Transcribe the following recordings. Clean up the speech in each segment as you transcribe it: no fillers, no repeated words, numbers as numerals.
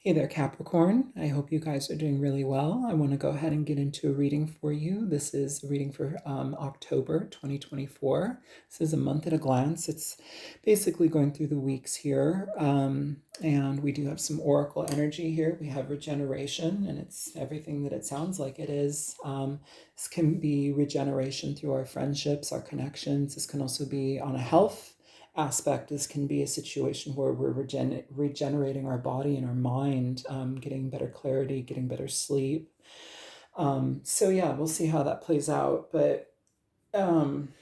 Hey there, Capricorn. I hope you guys are doing really well. I want to go ahead and get into a reading for you. This is a reading for October 2024. This is a month at a glance. It's basically going through the weeks here. And we do have some oracle energy here. We have regeneration, and it's everything that it sounds like it is. This can be regeneration through our friendships, our connections. This can also be on a health aspect. This can be a situation where we're regenerating our body and our mind, getting better clarity, getting better sleep. So yeah, we'll see how that plays out. But um,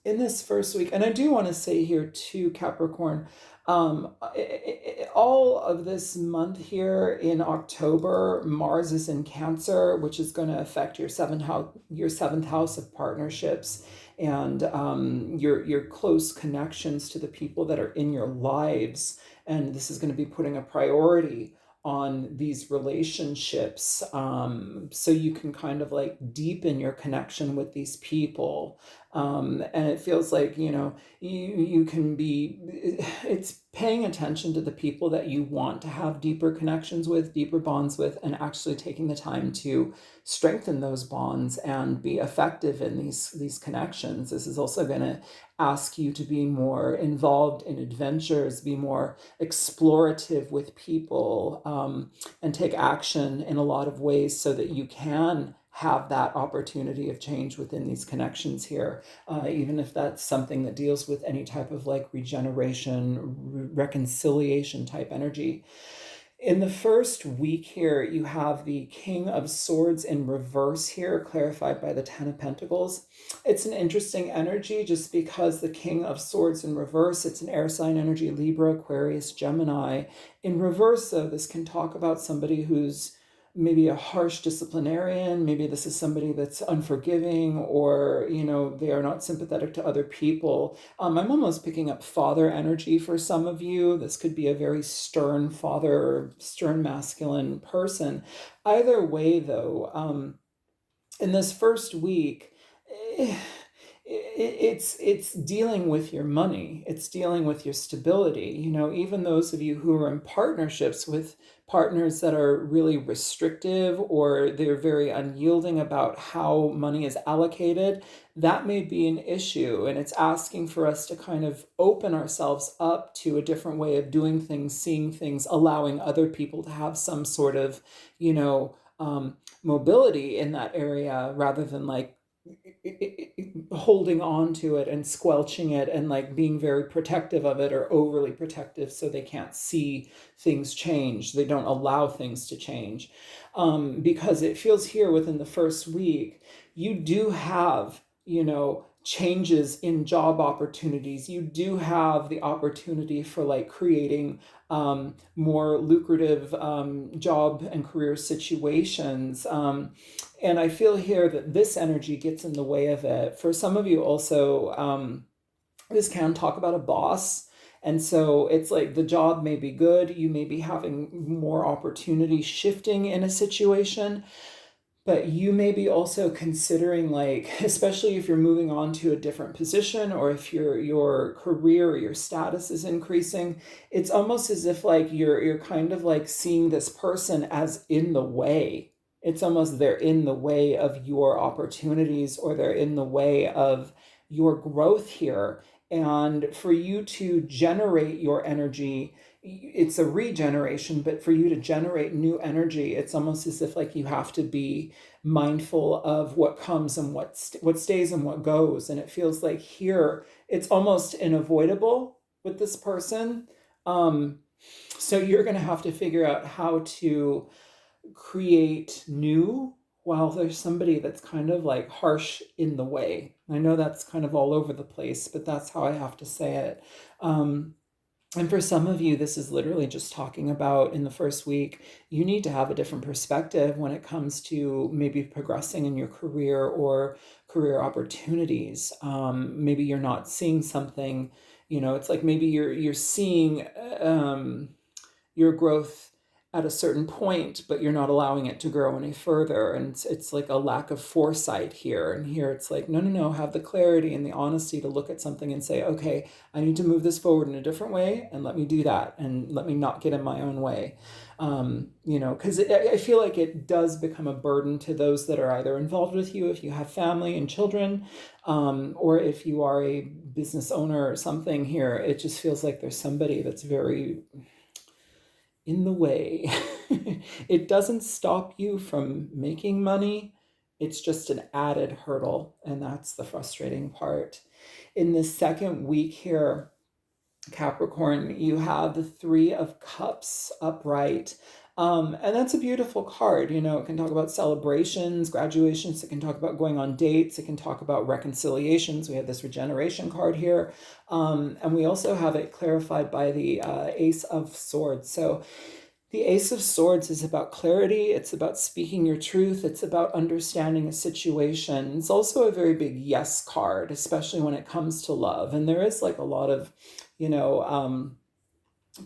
in this first week, and I do want to say here too, Capricorn, all of this month here in October, Mars is in Cancer, which is going to affect your seventh house of partnerships, and your close connections to the people that are in your lives. And this is going to be putting a priority on these relationships, so you can kind of like deepen your connection with these people. And it feels like, you can be, it's paying attention to the people that you want to have deeper connections with, deeper bonds with, and actually taking the time to strengthen those bonds and be effective in these connections. This is also going to ask you to be more involved in adventures, be more explorative with people, and take action in a lot of ways so that you can have that opportunity of change within these connections here, even if that's something that deals with any type of like regeneration, reconciliation type energy. In the first week here, you have the King of Swords in reverse here, clarified by the Ten of Pentacles. It's an interesting energy just because the King of Swords in reverse, it's an air sign energy, Libra, Aquarius, Gemini. In reverse, though, this can talk about somebody who's maybe a harsh disciplinarian. Maybe this is somebody that's unforgiving, or they are not sympathetic to other people. I'm almost picking up father energy for some of you. This could be a very stern father, stern masculine person. Either way, though, in this first week, eh, it's dealing with your money. It's dealing with your stability. Even those of you who are in partnerships with partners that are really restrictive, or they're very unyielding about how money is allocated, that may be an issue. And it's asking for us to kind of open ourselves up to a different way of doing things, seeing things, allowing other people to have some sort of, mobility in that area, rather than like holding on to it and squelching it and like being very protective of it, or overly protective, so they can't see things change. They don't allow things to change, because it feels here within the first week, you do have, changes in job opportunities. You do have the opportunity for like creating more lucrative job and career situations. And I feel here that this energy gets in the way of it. For some of you also, this can talk about a boss. And so it's like the job may be good. You may be having more opportunity shifting in a situation, but you may be also considering, like, especially if you're moving on to a different position, or if your career or your status is increasing, it's almost as if like you're kind of like seeing this person as in the way. It's almost they're in the way of your opportunities, or they're in the way of your growth here. And for you to generate your energy, it's a regeneration, but for you to generate new energy, it's almost as if like you have to be mindful of what comes and what stays and what goes. And it feels like here it's almost unavoidable with this person. So you're going to have to figure out how to create new while there's somebody that's kind of like harsh in the way. I know that's kind of all over the place, but that's how I have to say it. And for some of you, this is literally just talking about, in the first week, you need to have a different perspective when it comes to maybe progressing in your career or career opportunities. Maybe you're not seeing something, it's like maybe you're seeing your growth at a certain point, but you're not allowing it to grow any further. And it's like a lack of foresight here. And here it's like, no, no, no, have the clarity and the honesty to look at something and say, okay, I need to move this forward in a different way, and let me do that, and let me not get in my own way. Because I feel like it does become a burden to those that are either involved with you, if you have family and children, or if you are a business owner or something here. It just feels like there's somebody that's very in the way. It doesn't stop you from making money. It's just an added hurdle, and that's the frustrating part. In the second week here, Capricorn, you have the Three of Cups upright. And that's a beautiful card. It can talk about celebrations, graduations. It can talk about going on dates. It can talk about reconciliations. We have this regeneration card here. And we also have it clarified by the Ace of Swords. So the Ace of Swords is about clarity. It's about speaking your truth. It's about understanding a situation. It's also a very big yes card, especially when it comes to love. And there is like a lot of,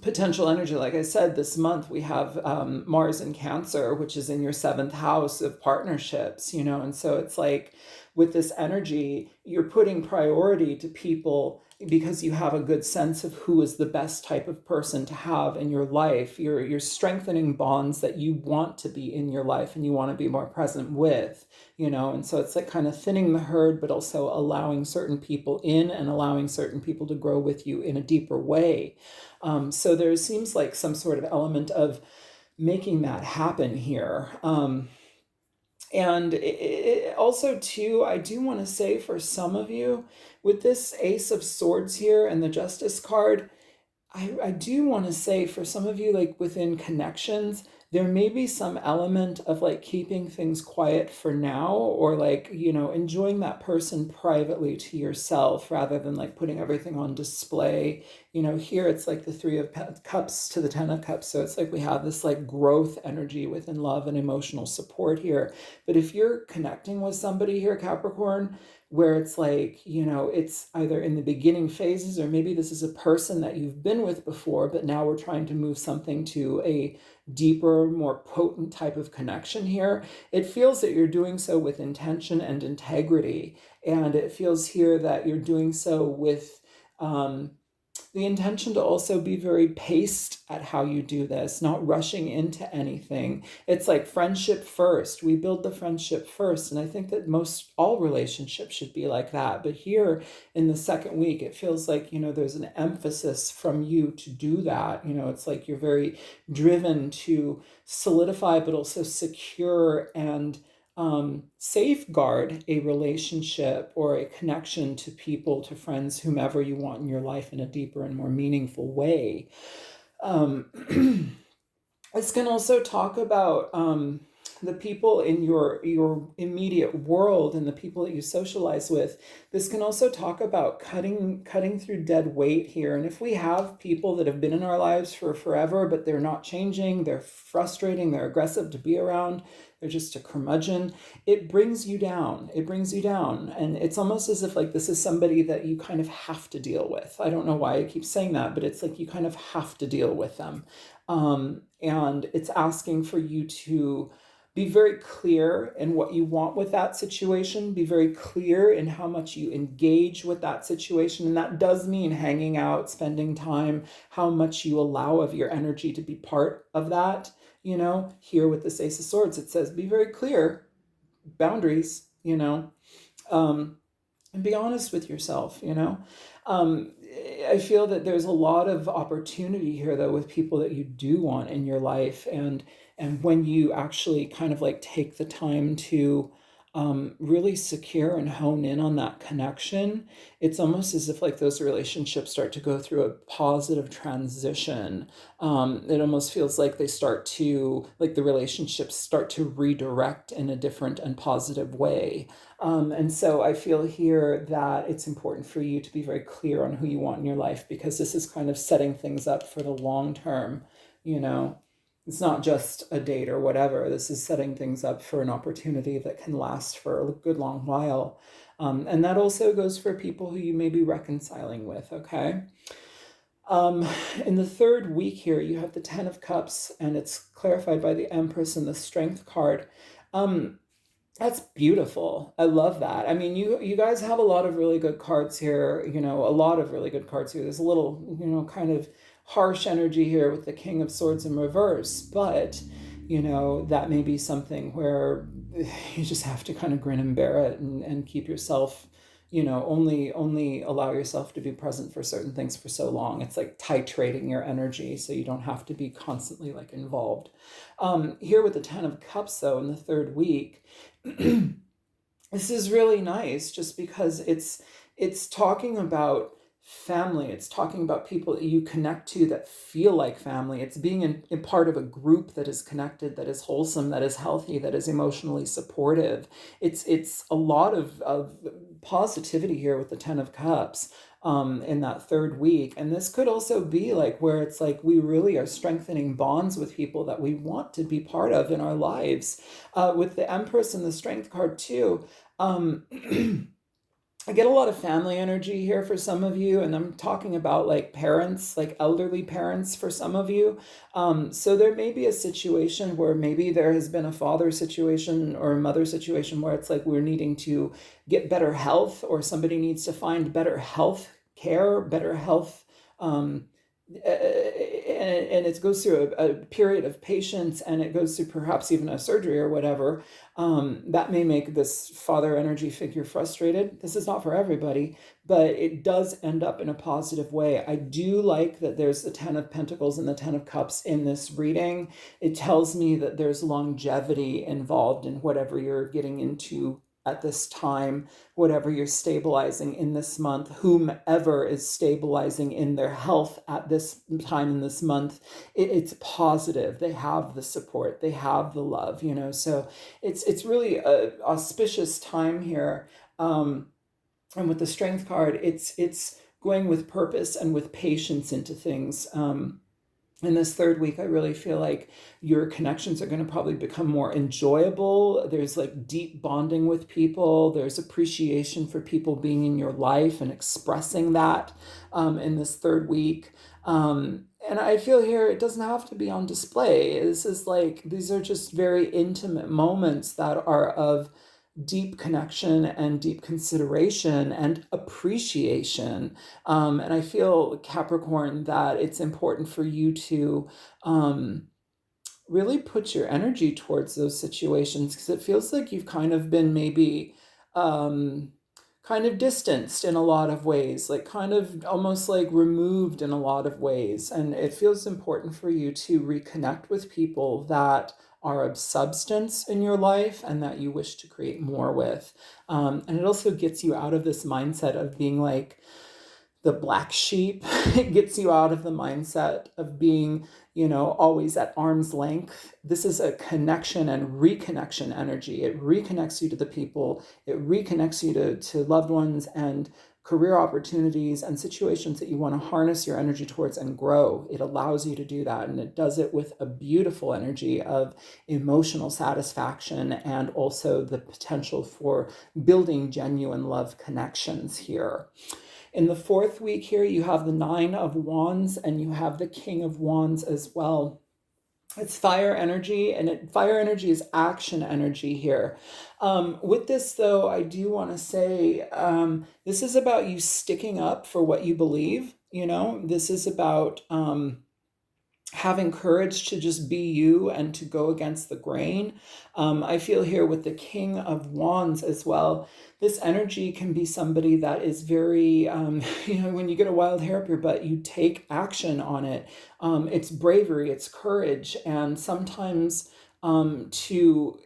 potential energy. Like I said, this month we have Mars in Cancer, which is in your seventh house of partnerships, and so it's like with this energy, you're putting priority to people because you have a good sense of who is the best type of person to have in your life. You're strengthening bonds that you want to be in your life and you want to be more present with, and so it's like kind of thinning the herd, but also allowing certain people in and allowing certain people to grow with you in a deeper way. So there seems like some sort of element of making that happen here. And also, too, I do want to say for some of you, with this Ace of Swords here and the Justice card, I do want to say for some of you, like within connections, there may be some element of like keeping things quiet for now, or like, enjoying that person privately to yourself rather than like putting everything on display. Here it's like the Three of Cups to the Ten of Cups. So it's like we have this like growth energy within love and emotional support here. But if you're connecting with somebody here, Capricorn, where it's like, it's either in the beginning phases, or maybe this is a person that you've been with before, but now we're trying to move something to a deeper, more potent type of connection here. It feels that you're doing so with intention and integrity. And it feels here that you're doing so with the intention to also be very paced at how you do this, not rushing into anything. It's like friendship first. We build the friendship first. And I think that all relationships should be like that. But here in the second week, it feels like, there's an emphasis from you to do that. It's like you're very driven to solidify, but also secure and safeguard a relationship or a connection to people, to friends, whomever you want in your life in a deeper and more meaningful way. This can also talk about the people in your immediate world and the people that you socialize with. This can also talk about cutting through dead weight here. And if we have people that have been in our lives for forever, but they're not changing, they're frustrating, they're aggressive to be around, they're just a curmudgeon, it brings you down. It brings you down. And it's almost as if like this is somebody that you kind of have to deal with. I don't know why I keep saying that, but it's like you kind of have to deal with them. And it's asking for you to be very clear in what you want with that situation. Be very clear in how much you engage with that situation. And that does mean hanging out, spending time, how much you allow of your energy to be part of that. Here with this Ace of Swords, it says, be very clear, boundaries, and be honest with yourself, I feel that there's a lot of opportunity here, though, with people that you do want in your life. And when you actually kind of like take the time to really secure and hone in on that connection, it's almost as if like those relationships start to go through a positive transition. It almost feels like they start to, like the relationships start to redirect in a different and positive way. And so I feel here that it's important for you to be very clear on who you want in your life, because this is kind of setting things up for the long term, It's not just a date or whatever. This is setting things up for an opportunity that can last for a good long while. And that also goes for people who you may be reconciling with, okay? Um, in the third week here, you have the Ten of Cups, and it's clarified by the Empress and the Strength card. Um, that's beautiful. I love that. I mean, you guys have a lot of really good cards here, a lot of really good cards here. There's a little, kind of harsh energy here with the King of Swords in reverse, but that may be something where you just have to kind of grin and bear it and keep yourself, only allow yourself to be present for certain things for so long. It's like titrating your energy so you don't have to be constantly like involved. Here with the Ten of Cups, though, in the third week, this is really nice just because it's talking about family. It's talking about people that you connect to that feel like family. It's being in part of a group that is connected, that is wholesome, that is healthy, that is emotionally supportive. It's a lot of positivity here with the Ten of Cups in that third week. And this could also be like where it's like we really are strengthening bonds with people that we want to be part of in our lives. With the Empress and the Strength card too. Um, I get a lot of family energy here for some of you, and I'm talking about like parents, like elderly parents for some of you. So there may be a situation where maybe there has been a father situation or a mother situation where it's like we're needing to get better health, or somebody needs to find better health care, better health. And it goes through a period of patience, and it goes through perhaps even a surgery or whatever. That may make this father energy figure frustrated. This is not for everybody, but it does end up in a positive way. I do like that there's the Ten of Pentacles and the Ten of Cups in this reading. It tells me that there's longevity involved in whatever you're getting into at this time, whatever you're stabilizing in this month, whomever is stabilizing in their health at this time in this month, it's positive. They have the support, they have the love, so it's really a auspicious time here. And with the Strength card, it's going with purpose and with patience into things. In this third week, I really feel like your connections are going to probably become more enjoyable. There's like deep bonding with people. There's appreciation for people being in your life and expressing that in this third week. And I feel here it doesn't have to be on display. This is like, these are just very intimate moments that are of deep connection and deep consideration and appreciation. And I feel, Capricorn, that it's important for you to really put your energy towards those situations, because it feels like you've kind of been maybe kind of distanced in a lot of ways, like kind of almost like removed in a lot of ways. And it feels important for you to reconnect with people that are of substance in your life and that you wish to create more with. And it also gets you out of this mindset of being like the black sheep. It gets you out of the mindset of being, always at arm's length. This is a connection and reconnection energy. It reconnects you to the people, it reconnects you to loved ones and career opportunities and situations that you want to harness your energy towards and grow. It allows you to do that, and it does it with a beautiful energy of emotional satisfaction and also the potential for building genuine love connections here. In the fourth week here, you have the Nine of Wands and you have the King of Wands as well. It's fire energy, and fire energy is action energy here. With this, though, I do want to say this is about you sticking up for what you believe. This is about having courage to just be you and to go against the grain. I feel here with the King of Wands as well, this energy can be somebody that is very, when you get a wild hair up your butt, you take action on it. It's bravery, it's courage, and sometimes to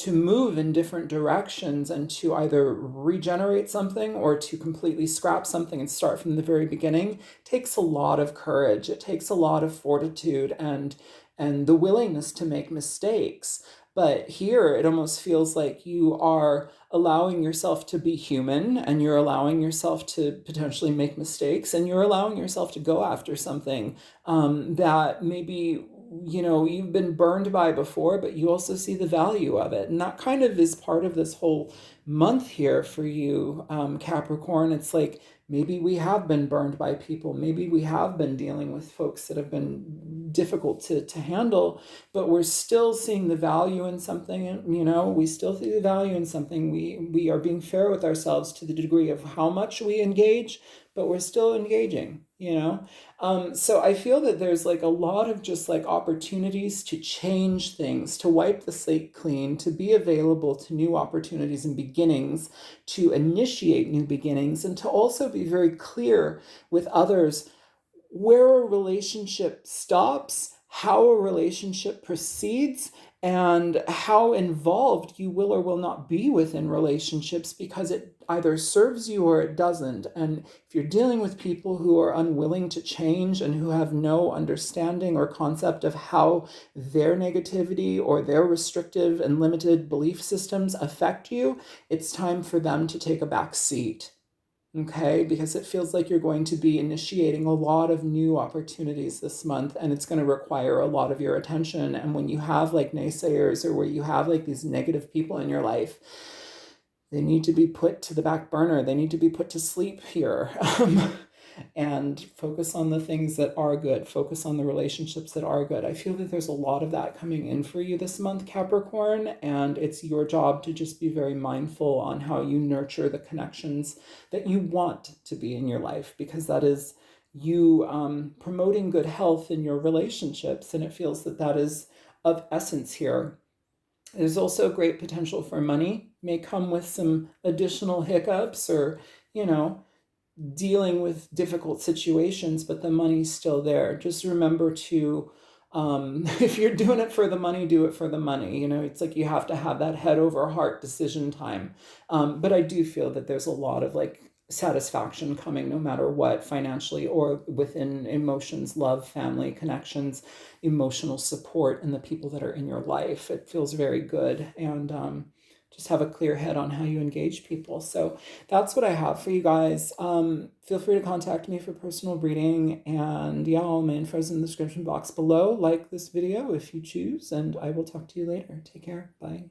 move in different directions and to either regenerate something or to completely scrap something and start from the very beginning takes a lot of courage. It takes a lot of fortitude and the willingness to make mistakes. But here it almost feels like you are allowing yourself to be human, and you're allowing yourself to potentially make mistakes, and you're allowing yourself to go after something that maybe you've been burned by before, but you also see the value of it. And that kind of is part of this whole month here for you, Capricorn. It's like Maybe we have been burned by people. Maybe we have been dealing with folks that have been difficult to handle, but we're still seeing the value in something. We still see the value in something. We are being fair with ourselves to the degree of how much we engage, but we're still engaging. So I feel that there's like a lot of just like opportunities to change things, to wipe the slate clean, to be available to new opportunities and beginnings, to initiate new beginnings, and to also be very clear with others where a relationship stops, how a relationship proceeds, and how involved you will or will not be within relationships, because it either serves you or it doesn't. And if you're dealing with people who are unwilling to change and who have no understanding or concept of how their negativity or their restrictive and limited belief systems affect you, it's time for them to take a back seat. Okay, because it feels like you're going to be initiating a lot of new opportunities this month, and it's going to require a lot of your attention. And when you have like naysayers, or where you have like these negative people in your life, they need to be put to the back burner. They need to be put to sleep here. And focus on the things that are good. Focus on the relationships that are good. I feel that there's a lot of that coming in for you this month, Capricorn, and it's your job to just be very mindful on how you nurture the connections that you want to be in your life, because that is you promoting good health in your relationships, and it feels that that is of essence here. There's also great potential for money, may come with some additional hiccups, or, you know, dealing with difficult situations, but the money's still there. Just remember to, if you're doing it for the money, do it for the money. It's like you have to have that head over heart decision time. But I do feel that there's a lot of like satisfaction coming no matter what, financially or within emotions, love, family, connections, emotional support, and the people that are in your life. It feels very good. And just have a clear head on how you engage people. So that's what I have for you guys. Feel free to contact me for personal reading. And yeah, all my info is in the description box below. Like this video if you choose, and I will talk to you later. Take care. Bye.